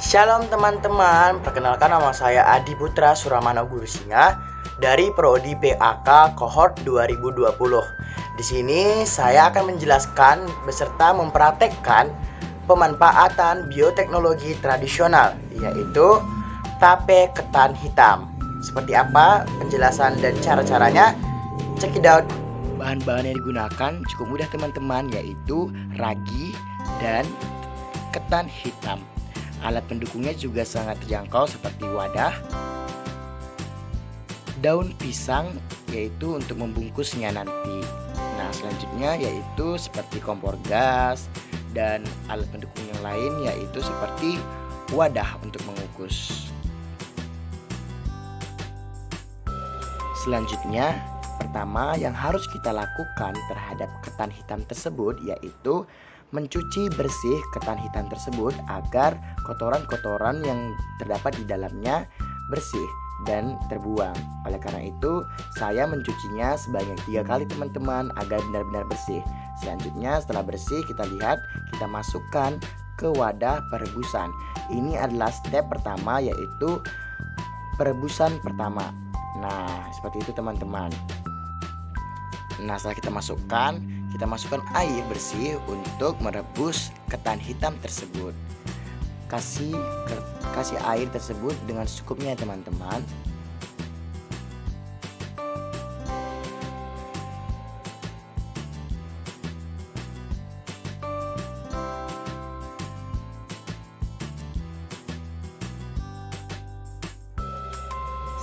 Shalom teman-teman, perkenalkan nama saya Adi Putra Suramana Guru Singa dari Prodi PAK Cohort 2020. Di sini saya akan menjelaskan beserta mempraktekkan pemanfaatan bioteknologi tradisional, yaitu tape ketan hitam. Seperti apa penjelasan dan cara-caranya? Check it out. Bahan-bahan yang digunakan cukup mudah teman-teman, yaitu ragi dan ketan hitam. Alat pendukungnya juga sangat terjangkau seperti wadah, daun pisang yaitu untuk membungkusnya nanti. Nah, selanjutnya yaitu seperti kompor gas dan alat pendukung yang lain yaitu seperti wadah untuk mengukus. Selanjutnya, pertama yang harus kita lakukan terhadap ketan hitam tersebut yaitu mencuci bersih ketan hitam tersebut agar kotoran-kotoran yang terdapat di dalamnya bersih dan terbuang. Oleh karena itu, saya mencucinya sebanyak 3 kali teman-teman agar benar-benar bersih. Selanjutnya setelah bersih kita lihat, kita masukkan ke wadah perebusan. Ini adalah step pertama yaitu perebusan pertama. Nah, seperti itu teman-teman. Nah, setelah kita masukkan air bersih untuk merebus ketan hitam tersebut. Kasih air tersebut dengan secukupnya teman-teman.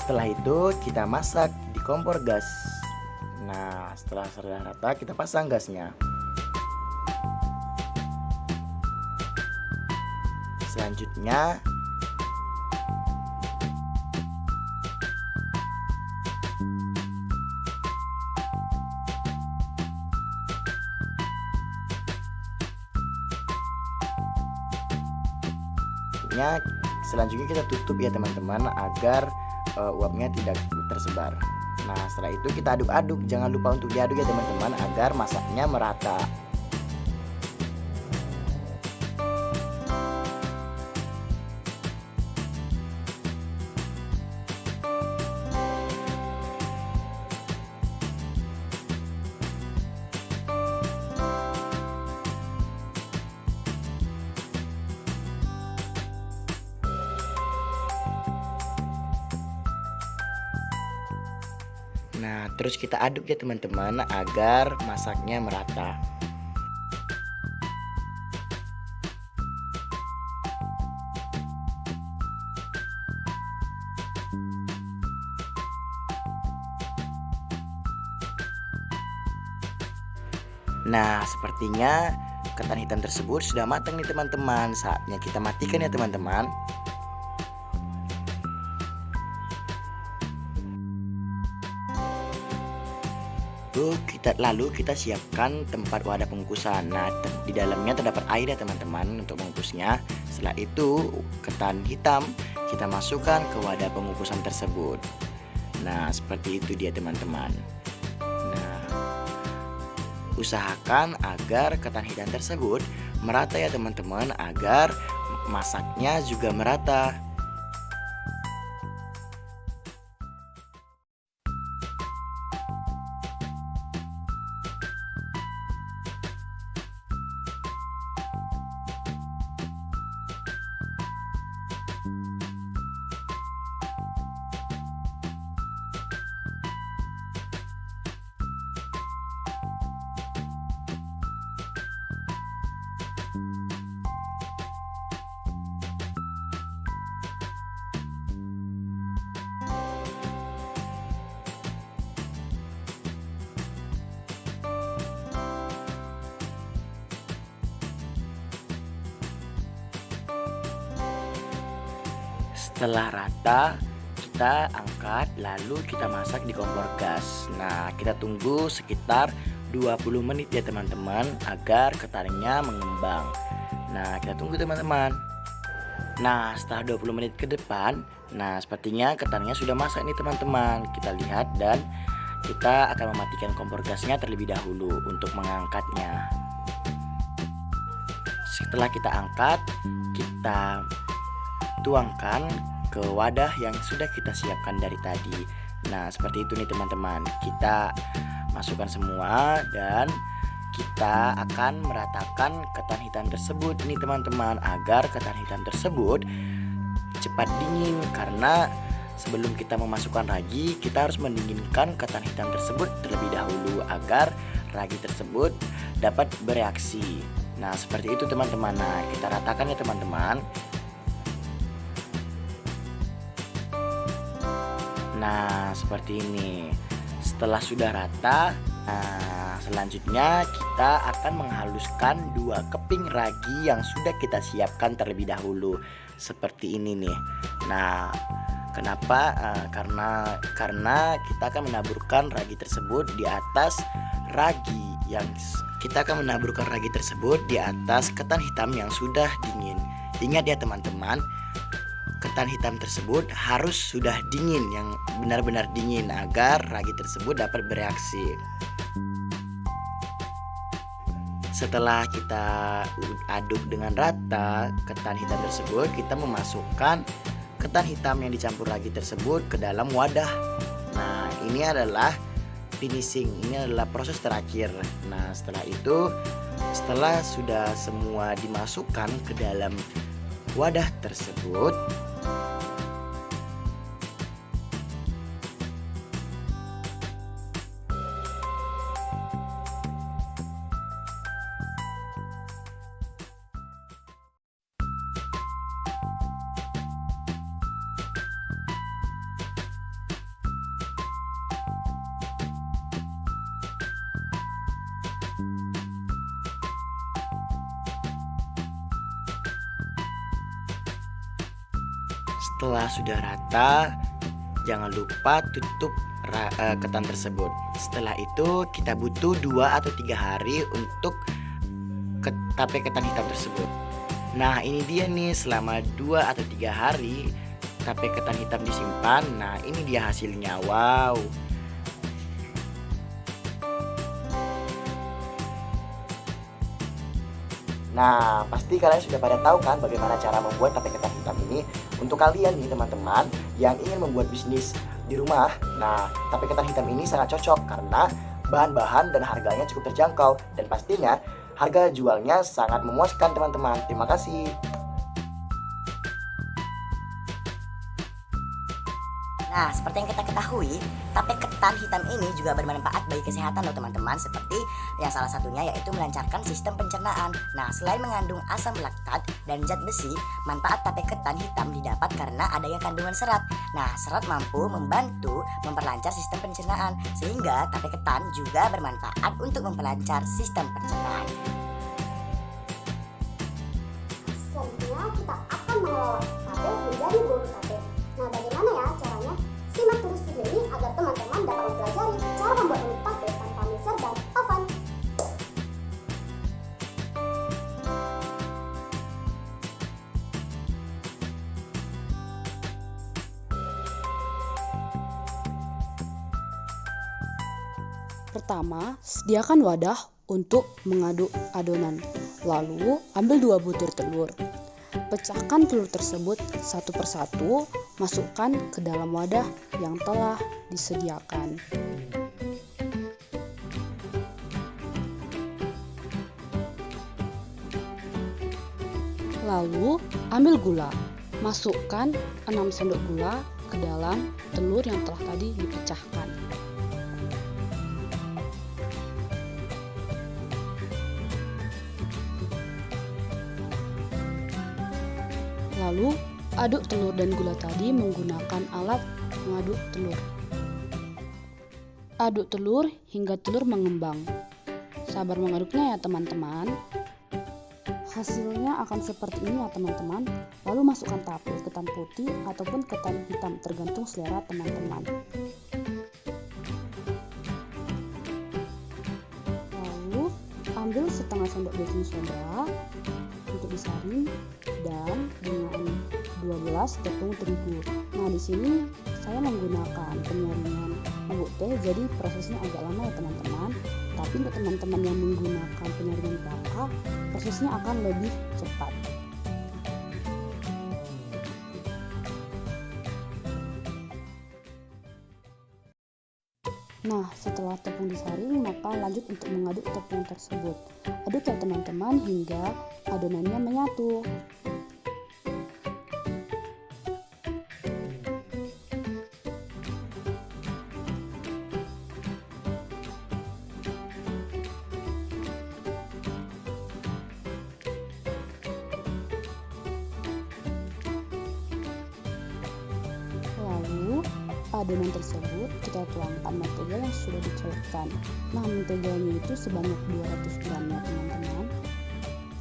Setelah itu kita masak di kompor gas. Nah, setelah sudah rata kita pasang gasnya. Selanjutnya kita tutup ya teman-teman agar uapnya tidak tersebar. Nah, setelah itu kita aduk-aduk. Jangan lupa untuk diaduk ya teman-teman agar masaknya merata. Nah, terus kita aduk ya teman-teman agar masaknya merata. Nah, sepertinya ketan hitam tersebut sudah matang nih teman-teman. Saatnya kita matikan ya teman-teman. Lalu kita siapkan tempat wadah pengukusan. Nah, di dalamnya terdapat air ya teman-teman untuk mengukusnya. Setelah itu ketan hitam kita masukkan ke wadah pengukusan tersebut. Nah, seperti itu dia teman-teman. Nah, usahakan agar ketan hitam tersebut merata ya teman-teman, agar masaknya juga merata. Setelah rata, kita angkat angkat lalu kita masak di kompor gas. Nah, kita tunggu sekitar 20 menit ya teman-teman agar ketannya mengembang. Nah, kita tunggu teman-teman. Nah, setelah 20 menit ke depan, nah sepertinya ketannya sudah masak nih teman-teman. Kita lihat dan kita akan mematikan kompor gasnya terlebih dahulu untuk mengangkatnya. Setelah kita angkat, kita tuangkan ke wadah yang sudah kita siapkan dari tadi. Nah, seperti itu nih teman-teman. Kita masukkan semua dan kita akan meratakan ketan hitam tersebut nih teman-teman, agar ketan hitam tersebut cepat dingin. Karena sebelum kita memasukkan ragi, kita harus mendinginkan ketan hitam tersebut terlebih dahulu agar ragi tersebut dapat bereaksi. Nah, seperti itu teman-teman. Nah, kita ratakan ya teman-teman. Nah, seperti ini. Setelah sudah rata, nah selanjutnya kita akan menghaluskan 2 keping ragi yang sudah kita siapkan terlebih dahulu. Seperti ini nih. Nah, kenapa? Karena kita akan menaburkan ragi tersebut di atas ragi yang ketan hitam yang sudah dingin. Ingat ya teman-teman, ketan hitam tersebut harus sudah dingin, yang benar-benar dingin agar ragi tersebut dapat bereaksi. Setelah kita aduk dengan rata ketan hitam tersebut, kita memasukkan ketan hitam yang dicampur ragi tersebut ke dalam wadah. Nah, ini adalah finishing, ini adalah proses terakhir. Nah, setelah sudah semua dimasukkan ke dalam wadah tersebut, setelah sudah rata, jangan lupa tutup ketan tersebut. Setelah itu kita butuh 2 atau 3 hari untuk tape ketan hitam tersebut. Nah, ini dia nih, selama 2 atau 3 hari tape ketan hitam disimpan. Nah, ini dia hasilnya. Wow. Nah, pasti kalian sudah pada tahu kan bagaimana cara membuat tape ketan hitam ini. Untuk kalian nih teman-teman yang ingin membuat bisnis di rumah, nah tape ketan hitam ini sangat cocok karena bahan-bahan dan harganya cukup terjangkau. Dan pastinya harga jualnya sangat memuaskan teman-teman. Terima kasih. Nah, seperti yang kita ketahui, tape ketan hitam ini juga bermanfaat bagi kesehatan loh teman-teman. Seperti yang salah satunya yaitu melancarkan sistem pencernaan. Nah, selain mengandung asam laktat dan zat besi, manfaat tape ketan hitam didapat karena adanya kandungan serat. Nah, serat mampu membantu memperlancar sistem pencernaan, sehingga tape ketan juga bermanfaat untuk memperlancar sistem pencernaan. Selanjutnya kita akan mengolah tape menjadi bolu tape. Nah, bagaimana ya caranya? Simak terus video ini agar teman-teman dapat mempelajari cara membuat bolu tape tanpa mixer dan oven. Pertama, sediakan wadah untuk mengaduk adonan. Lalu, ambil 2 butir telur. Pecahkan telur tersebut satu persatu, masukkan ke dalam wadah yang telah disediakan. Lalu, ambil gula. Masukkan 6 sendok gula ke dalam telur yang telah tadi dipecahkan. Lalu, aduk telur dan gula tadi menggunakan alat mengaduk telur. Aduk telur hingga telur mengembang. Sabar mengaduknya ya teman-teman. Hasilnya akan seperti ini ya teman-teman. Lalu masukkan tahap ketan putih ataupun ketan hitam tergantung selera teman-teman. Lalu ambil setengah sendok baking soda untuk disaring dan dengan 12 tepung terigu. Nah, di sini saya menggunakan penyaringan bubuk teh, jadi prosesnya agak lama ya teman-teman. Tapi untuk teman-teman yang menggunakan penyaringan kelapa, prosesnya akan lebih cepat. Nah, setelah tepung disaring, maka lanjut untuk mengaduk tepung tersebut. Aduk ya teman-teman hingga adonannya menyatu. Lalu adonan tersebut kita tuangkan mentega yang sudah dicairkan. Nah, menteganya itu sebanyak 200 gram ya teman-teman.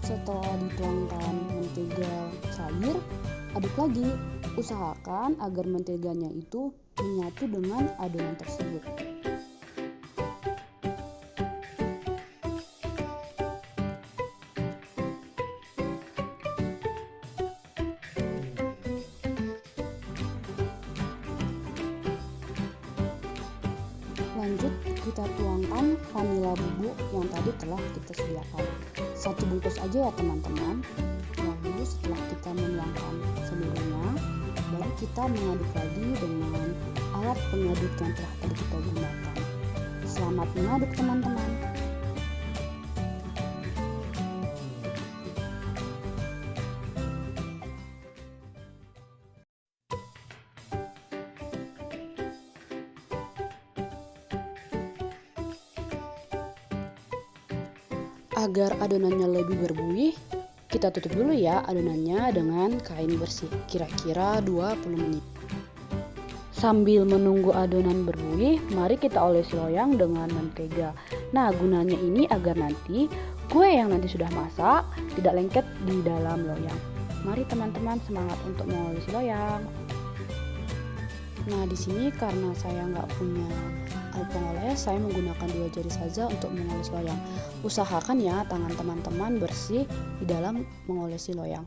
Setelah dituangkan mentega cair, aduk lagi. Usahakan agar menteganya itu menyatu dengan adonan tersebut. Lanjut kita tuangkan vanila bubuk yang tadi telah kita sediakan. 1 bungkus aja ya teman-teman. Lalu setelah kita menuangkan seluruhnya, baru kita mengaduk lagi dengan alat pengaduk yang telah tadi kita gunakan. Selamat mengaduk teman-teman. Agar adonannya lebih berbuih, kita tutup dulu ya adonannya dengan kain bersih, kira-kira 20 menit. Sambil menunggu adonan berbuih, mari kita olesi loyang dengan mentega. Nah, gunanya ini agar nanti kue yang nanti sudah masak tidak lengket di dalam loyang. Mari teman-teman semangat untuk mengolesi loyang. Nah, di sini karena saya nggak punya alat pengoles, saya menggunakan 2 jari saja untuk mengoles loyang. Usahakan ya tangan teman-teman bersih di dalam mengolesi loyang.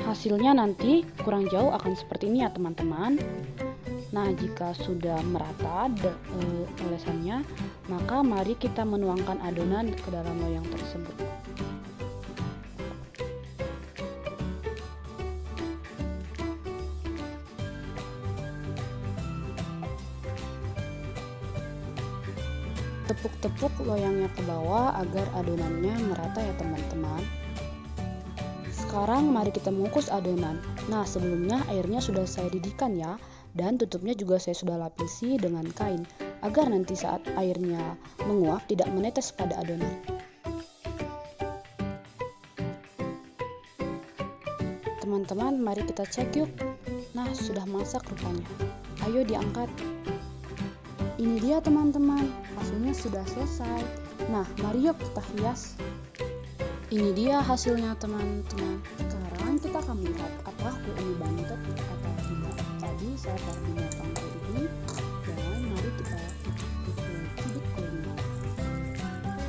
Hasilnya nanti kurang jauh akan seperti ini ya teman-teman. Nah, jika sudah merata olesannya, maka mari kita menuangkan adonan ke dalam loyang tersebut. Tepuk-tepuk loyangnya ke bawah agar adonannya merata ya teman-teman. Sekarang mari kita mengukus adonan. Nah, sebelumnya airnya sudah saya didihkan ya, dan tutupnya juga saya sudah lapisi dengan kain agar nanti saat airnya menguap tidak menetes pada adonan. Teman-teman, mari kita cek yuk. Nah, sudah masak rupanya. Ayo diangkat. Ini dia teman-teman, hasilnya sudah selesai. Nah, mari yuk kita hias. Ini dia hasilnya teman-teman. Sekarang kita akan melihat apakah kue ini bantet atau tidak. Tadi saya taruh di belakang kue ini, dan mari kita cubit kuenya.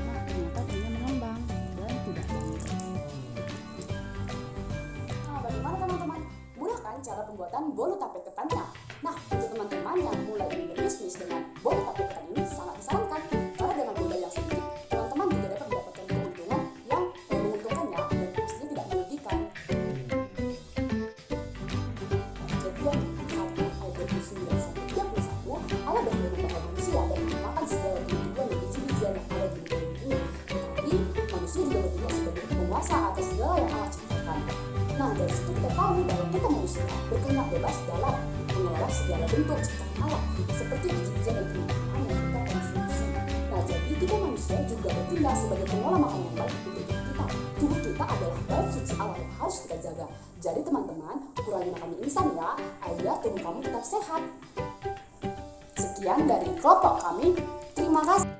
Nah, ternyata kuenya mengembang dan tidak bantet. Nah, bagaimana teman-teman? Mudah kan cara pembuatan bolu tape ketannya? Nah, untuk teman-teman yang mulai ingin berbisnis dengan bolu tape ketan ini sangat disarankan, karena dengan modal yang sedikit, teman-teman juga dapat mendapatkan keuntungan yang menguntungkannya dan pastinya tidak merugikan. Kejadian 1 ayat 29 sampai 31, Allah berfirman kepada manusia dan memakan segala kehidupan dan biji-bijian yang ada di dunia ini. Tetapi manusia juga bertindak sebagai penguasa atas segala yang Allah ciptakan. Nah, dari situ kita tahu bahwa kita manusia berkehendak bebas dalam mengelola segala bentuk ciptaan Allah, seperti biji-bijian dan tumbuhan yang kita konsumsi. Nah, jadi kita manusia juga bertindak sebagai pengolah makanan yang baik untuk tubuh kita. Tubuh kita adalah bait suci Allah yang harus kita jaga. Jadi teman-teman, kurangi makan mie instan ya, agar tubuh kamu tetap sehat. sekian dari kelompok kami. Terima kasih.